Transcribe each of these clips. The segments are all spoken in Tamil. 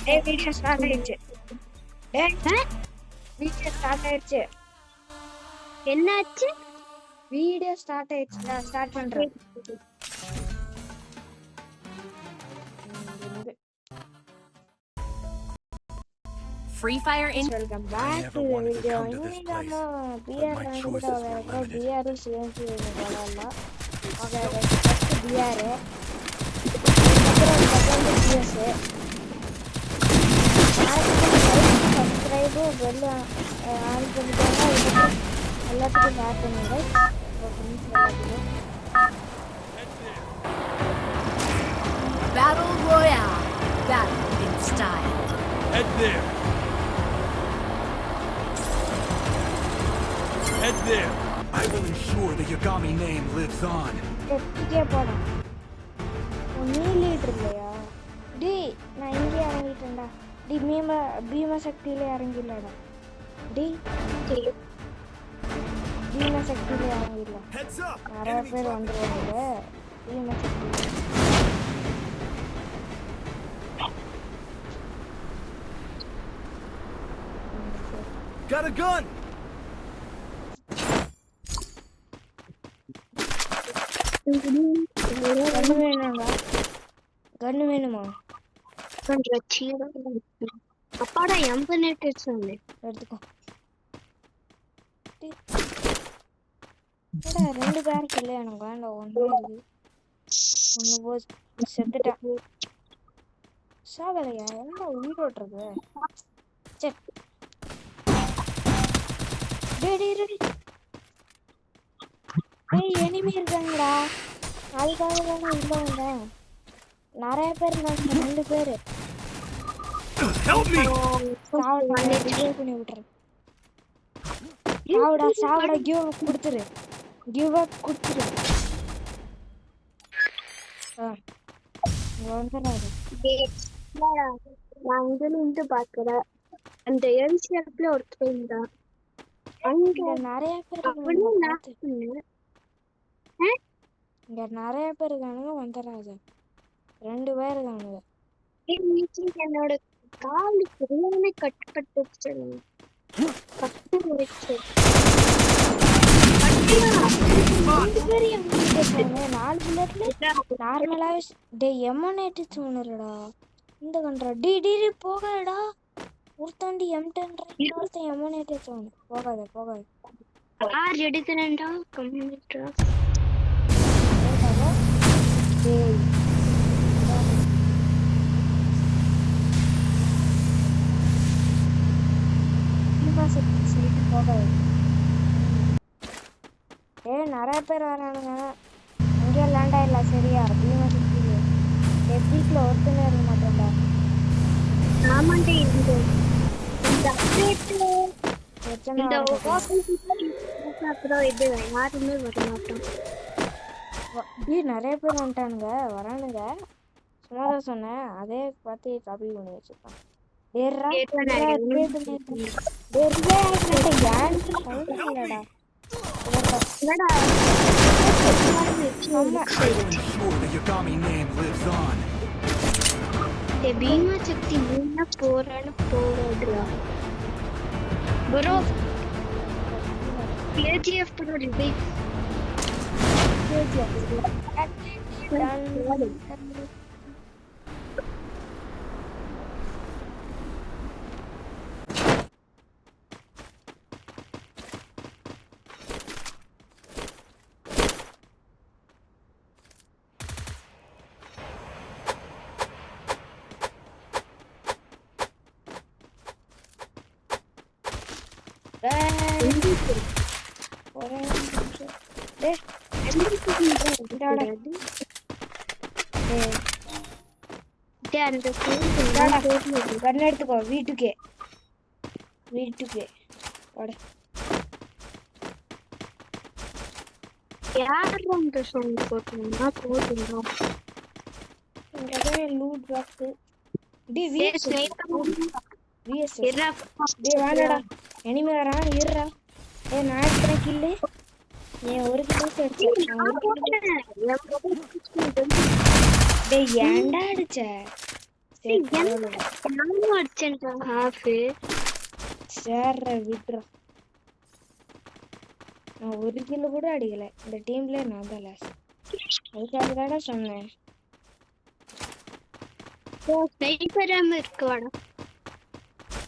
வீடியோ ஸ்டார்ட் ஆயிடுச்சு. வீடியோ ஸ்டார்ட் ஆயிடுச்சு. என்னாச்சு? வீடியோ ஸ்டார்ட் ஆயிடுச்சு. நான் ஸ்டார்ட் பண்றேன். Free Fire in Welcome back to the video. இன்னைக்கு நம்ம BR ரேங்க்ல வரப்போ BR CNC விளையாடலாம். ஓகே ஃபர்ஸ்ட் BR அப்புறம் second PS subscribe bell on பண்ணிட்டோம்னா எல்லாத்துக்கும் ஷேர் பண்ணுங்க. Battle Royale. Battle in style. Head there. Head there. I will ensure the Yagami name lives on. எத்திக்கே போடா. நீ லீடர் இல்லையா? டி நான் இங்கே இறங்கிட்டேன்டா. டி பீம சக்தியில இறங்கிடலடா. டி பீம சக்தியில இறங்கிடல. நிறைய பேர் வந்துருவாங்க பீம சக்தியில. Got a gun. கண்ணு வேணும்டா. கண்ணு வேணுமா? அப்பாடா எம்பனேட் சொன்னேன். எடுத்துக்கோ. ரெண்டு பேருக்கு இல்லை எனக்கு வேண்டாம். ஒன்று ஒன்று போய் செத்துட்டேன். சாவலையா? என்ன உயிரோட்டுறது? சரி எனிமே இருக்காங்கடா. அதுக்காக தானே உள்ள வந்தேன். நிறைய பேர் இருந்தாங்க. 2 பேரு பண்ணி விட்டுறேன். சாவடா கிவ் அப் கொடுத்துரு. வந்துடாது. நான் இருந்து பாக்குறேன். அந்த எல்சிஎஃப்ல ஒருத்தர் இருந்தா அங்க நிறைய பேர் இங்க நிறைய பேர் இருக்கானுங்க. வந்துடாது. 2 பேர் இருக்கானுங்க. என்னோட காலு சரியான கட்டுப்பட்டுச்சு. 4 புல்லட்ல நார்மலாவே எமனேட்டு தோணுறடா. இந்த கண்ட்ரா டி போகடா. ஒருத்தாண்டி M10 ஒருத்தன் எமனேட்டு தோணு. போகாத ஆர் எடுக்கிறேன்டா கம்ப்யூட்டர். டேய் போகாது. நிறைய பேர் வரானுங்க. அங்கேயே லேண்ட் ஆயிடலாம். சரியா? பீமா சுத்தில எப்பிக்ல ஒருத்தனே இருக்க மாட்டேன்டா. ஆமாண்டே இந்த அப்டேட்ல இந்த அப்புறம் இது யாருமே வர மாட்டோம். நிறைய பேர் வந்துட்டானுங்க. வரானுங்க. சும்மா தான் சொன்னேன். அதே பார்த்து காப்பி பண்ணி வச்சிருப்பான். பீமா சக்தி முன்ன போராடுறா ப்ரோ. கேஜிஎஃப் ப்ரோ ரிவைவ் எடுத்துக்கோ. வீட்டுக்கே யார் அந்த சாங் போட்டோம்னா போடுறோம். லூட் பாக்ஸ் எனிமே வரான். இருறா. நான் எடுத்துற கில்லு. ஒரு கிலோ அடிச்சேன். ஏன்டா அடிச்ச? நானும் அடிச்சேன்டா ஹாஃப். சேர்ற விட்றா. நான் ஒரு கிலோ கூட அடிக்கல. இந்த டீம்ல நான் தான் லாஸ்ட். அதுக்காக தானே சொன்னேன். ஸ்னைப்பர் ஆம் இருக்கு வாடா.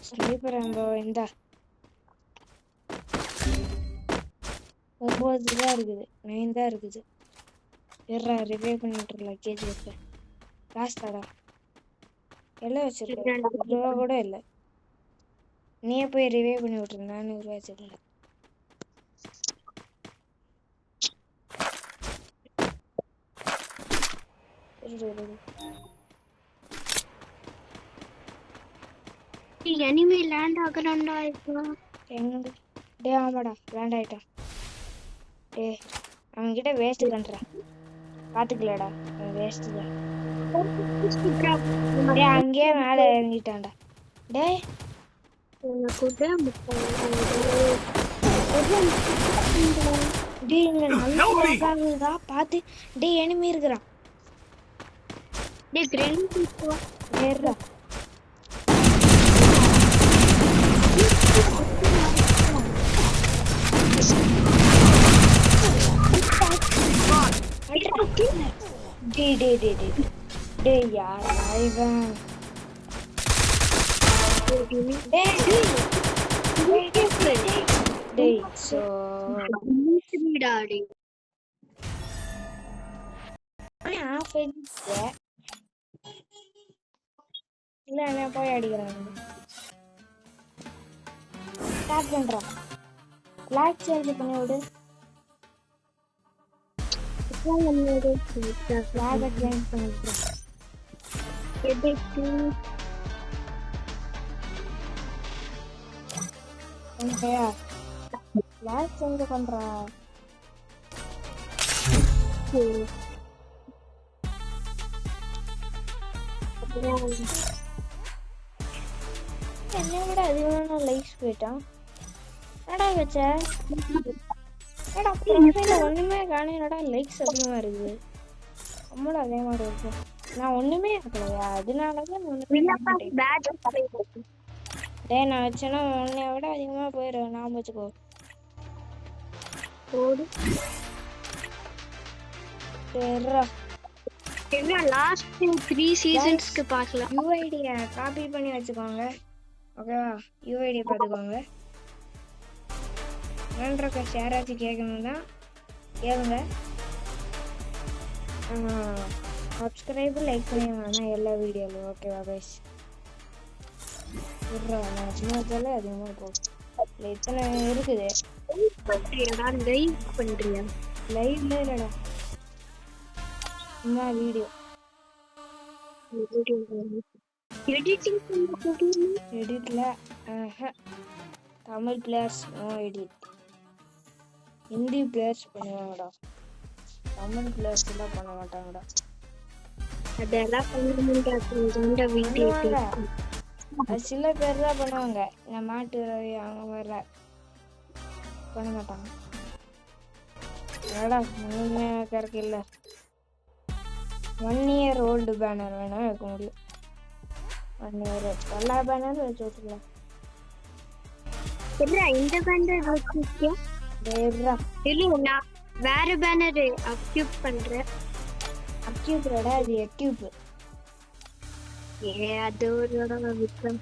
ஸ்னைப்பர் ஆம்போ இந்தா 9 தான் இருக்குது, 9 தான் இருக்குது. எர்ரா ரிவைவ் பண்ணிட்டு லக்கேஜ் இருக்கு. லாஸ்டாடா எல்லாம் வச்சிருக்கேன். 1 ரூபா கூட இல்லை. நீயே போய் ரிவைவ் பண்ணி விட்டுரு. நான் 100 ரூபா வச்சிருக்கேன். எனிமே லேண்ட் ஆகறான்டா இப்போ. எங்க டே ஆமாடா லேண்ட் ஆயிட்டான். டே அவன்கிட்ட வேஸ்ட் கண்றா பாத்துக்கலடா. வேஸ்ட் தான். டே அங்கேயே மேல இறங்கிட்டான்டா. டே டே இங்க நல்லா பாத்து. டே எனிமி இருக்கிறான். டே கிரேனேட் ஏறா டே டே டே டே டே யார் இவன்? டேய் சோ டாடி ஆஃப் இல்ல நான் போய் அடிக்கிறேன். ஸ்டார்ட் பண்றான். லாக் சேஞ்ச் பண்ணி விடு. லாக் சேஞ்ச் பண்ணி விடு. எதுக்கு ஓகேயா? லாக் சேஞ்ச் பண்றா. என்னை விட அதிகமான லைக்ஸ் போயிட்டான். என்னடா வச்ச? என்னடா ப்ரொஃபைல ஒண்ணுமே காணோம். என்னடா லைக்ஸ் அதிகமா இருக்குது. நம்மளும் அதே மாதிரி இருக்கும். நான் ஒண்ணுமே ஆக்கலையா? அதனாலதான் ஒண்ணுமே டேய் நான் வச்சேன்னா உன்னைய விட அதிகமா போயிடும். நான் வச்சுக்கோ. சரிடா. என்ன லாஸ்ட் 3 சீசன்ஸ்க்கு பார்க்கலாம். யூஐடியை காப்பி பண்ணி வச்சுக்கோங்க. ஓகேவா? யூஐடியை பார்த்துக்கோங்க. வேண்டக்க ஷேராச்சும் கேட்கணும்னா கேளுங்க. சப்ஸ்கிரைபு லைக் பண்ணிடுவாங்க எல்லா வீடியோலையும். ஓகேவா கைஸ்? நான் சும்மா வச்சாலே அதிகமாக போகும். இத்தனை இருக்குது. லைவ் பண்றியா? லைவ்ல இல்லடா, சும்மா வீடியோ எடிட்டிங் எடிட்ல. Tamil players no edit. Hindi players பண்ணுவாங்கடா. தமிழ் பிளேயர்ஸ் எல்லாம் பண்ண மாட்டாங்கடா. அதெல்லாம் பண்ணுவாங்க. வீடியோ அது சில பேர் தான் பண்ணுவாங்க. இந்த மாட்டு ரவி அவங்க வர பண்ண மாட்டாங்க. என்னடா ஒண்ணுமே கரெக்ட் இல்லை. 1 year old பேனர் வேணா வைக்க முடியும். 1 year எல்லா பேனரும் வச்சு வச்சுக்கலாம். இந்த பேனர் வச்சிருக்கியா? இல்ல வேற பேனர் அக்யூப் பண்றேன். அக்யூப்ரடா அது எக்யூப். அது ஒரு விக்ரம்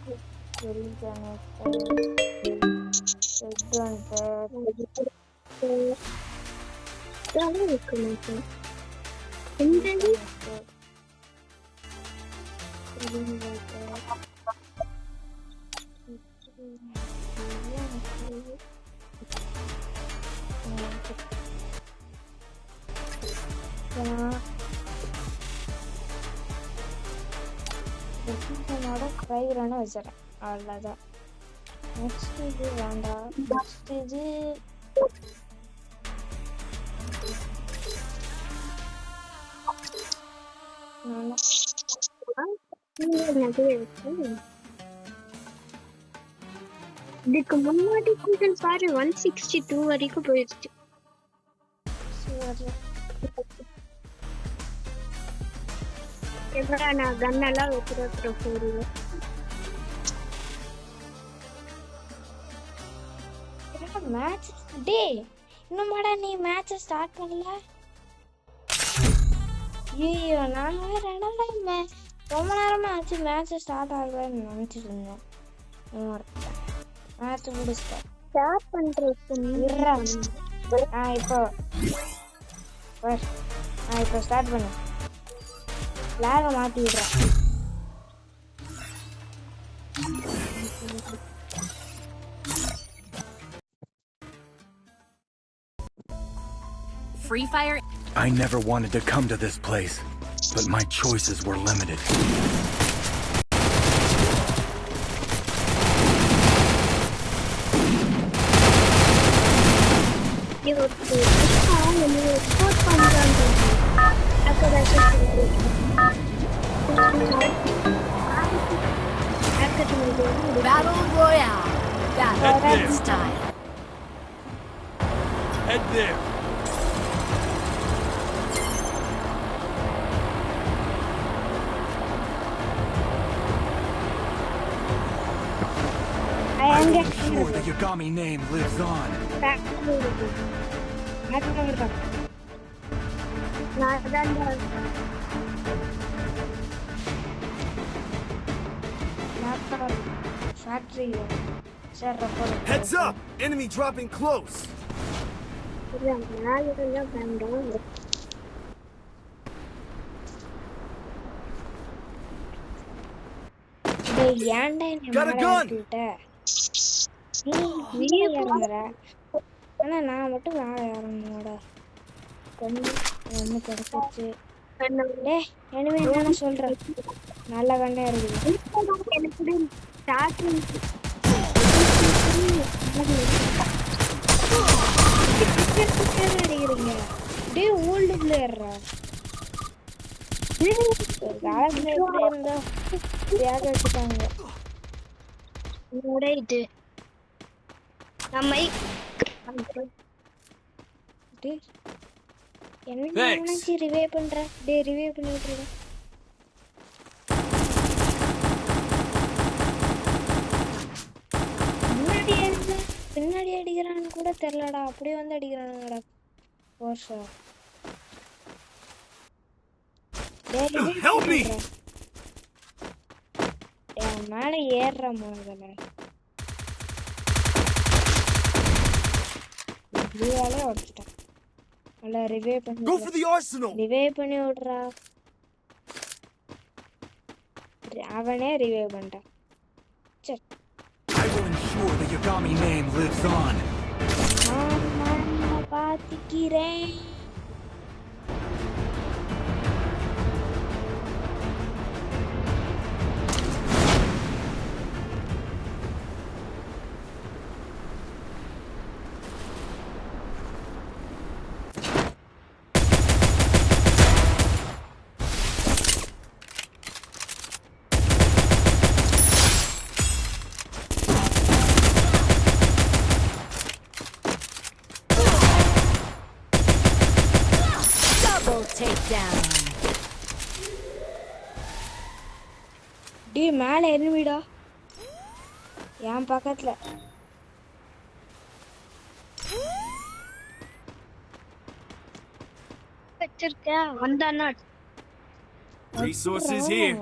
ட்ரைவரான வச்சிடறேன். அவ்வளோதான். நெக்ஸ்ட் இது வேண்டாம். நெக்ஸ்ட் இது இதுக்கு முன்னாடி சீசன் பாரு 162 வரைக்கும் போயிடுச்சு. எப்படா நான் கன்னெல்லாம் வச்சுருக்கிறேன் ஃபோரில். மேட்ச் டே இன்னுமாடா நீ மேட்சை ஸ்டார்ட் பண்ணல? ஐயோ நான் வேற என்னடா ரொம்ப நேரமா ஆச்சு மேட்சை ஸ்டார்ட் ஆகலன்னு நினைச்சிட்டு இருந்தேன். மேட்ச் முடிச்சிட்டேன். ஸ்டார்ட் பண்ணுறதுக்கு இப்போ ஸ்டார்ட் பண்ணு. லேக மாற்றி விடுறேன். Free Fire. I never wanted to come to this place, but my choices were limited. Battle Royale. Battle in style. Head there. I will ensure the Yagami name lives on. Heads up! Enemy dropping close. Got a gun! ஆனா நான் மட்டும் வேலை இறங்கணும்டா. ஒண்ணு கிடைச்சிருச்சு. டேய் எனிமே என்ன சொல்ற? நல்ல கண்டா இருக்குது. அடிக்கிறீங்க டே ஓல்டு பிளேயர்ரா. காலத்துல எப்படி இருந்தா தியாக வச்சுட்டாங்க. இது நம்ம என்ன நினைச்சு ரிவே பண்ற? டே ரிவே பண்ணிட்டு இருக்க. பின்னாடி அடிக்கிறான்னு கூட தெரியலடா. அப்படியே வந்து அடிக்கிறானுங்கடா. போர்ஷா மேல ஏறுற முதல்ல உடச்சிட்டான். நல்லா ரிவே பண்ணி விடுறா. அவனே ரிவே பண்ணிட்டான். சரி I will ensure the Yagami name lives on. நான் பாத்துக்கிறேன். டே மேல எனிமிடா என் பக்கத்துல. வச்சிருக்க வந்தானா Resources here.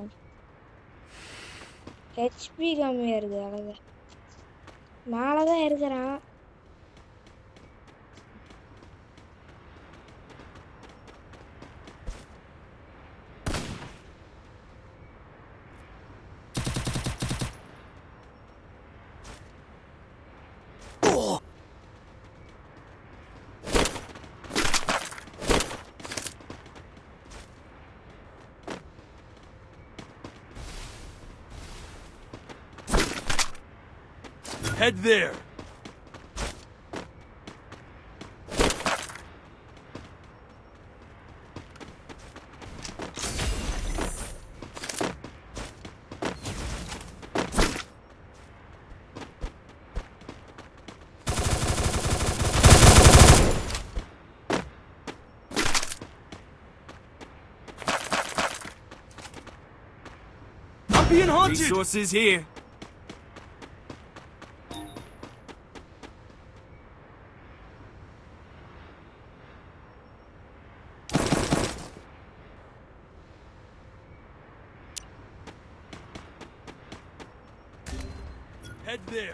ஹெச்பி கம்மியா இருக்கு. அழகா மேலதான் இருக்கிறான். Head there. being haunted! Resources here. Head there.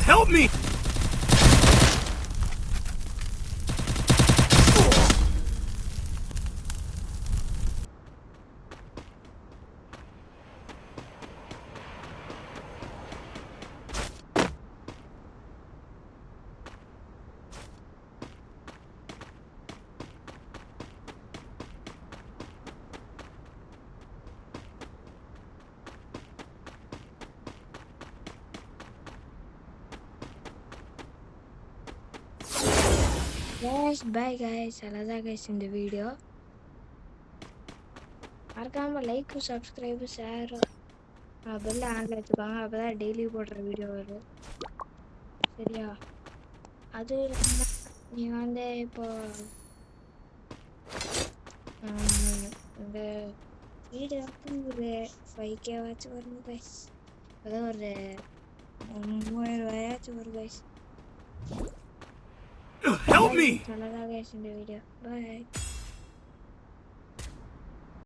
Help me! Guys, bye guys. அவ்வளோதான் guys இந்த வீடியோ. மறக்காம லைக் சப்ஸ்கிரைப் ஷேர் பெல் ஆன்ல வச்சுக்கோங்க. அப்பதான் டெய்லி போடுற வீடியோ வரும். சரியா? அது இல்லாம நீங்க வந்து இப்போ இந்த வீடியோ ஒரு 5K வாட்ச் வரும் guys. அதான் ஒரு 3000 ரூபாயாச்சும் வரும் guys. Help me! அவ்வளோதான் guys இந்த வீடியோ. Bye.